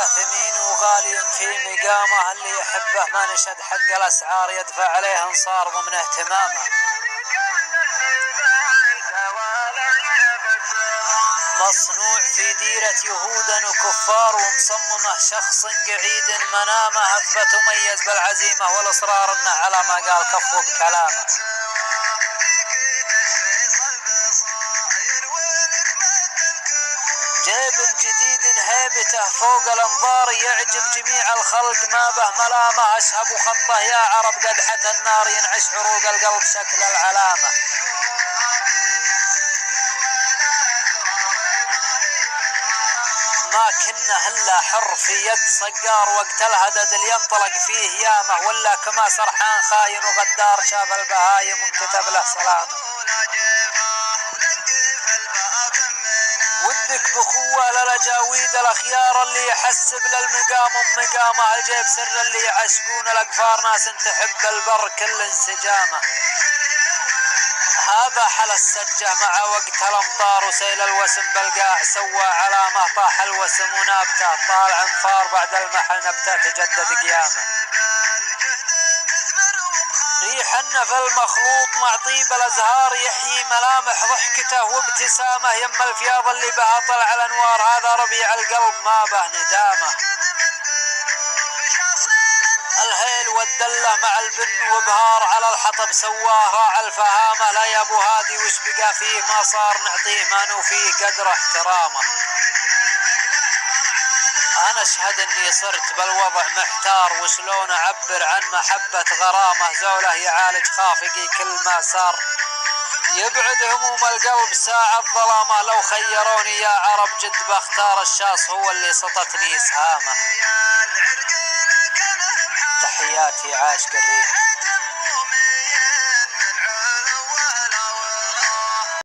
له ثمين وغالي في مقامه، اللي يحبه ما نشد حق الأسعار يدفع عليه انصار ضمن اهتمامه. مصنوع في ديرة يهودا وكفار ومصممه شخص قعيد منامه، أثبت مميز بالعزيمة والإصرار إنه على ما قال كفو بكلامه. جيب جديد هيبته فوق الانظار يعجب جميع الخلق ما به ملامه، اشهب خطه يا عرب قدحة النار ينعش عروق القلب شكل العلامة. ما كنا هلا حر في يد صقار وقت الهدد اللي ينطلق فيه يامه، ولا كما سرحان خاين وغدار شاف البهايم وانكتب له سلامه. ودك بخوة للجاويد الأخيار اللي يحسب للمقام مقامه، الجيب سر اللي يعشقون الأقفار ناس تحب البر كل انسجامه. هذا حل السجة مع وقت الأمطار وسيل الوسم بالقاع سوى علامة، طاح الوسم ونابته طالع انفار بعد المحل نبته تجدد قيامه. ريح النفى المخلوط مع طيب الازهار يحيي ملامح ضحكته وابتسامه، يم الفياض اللي بها طلع الانوار هذا ربيع القلب ما به ندامه. الهيل والدله مع البن وبهار على الحطب سواه راعى الفهامه، لا يا ابو هادي وش بقى فيه ما صار نعطيه ما نوفيه قدر احترامه. أنا أشهد أني صرت بالوضع محتار وشلون أعبر عن محبة غرامة، زوله يعالج خافقي كل ما صار يبعد هموم القلب ساعة ظلامة، لو خيروني يا عرب جد بختار الشاص هو اللي سطتني إسهامه. تحياتي عاشق الريم.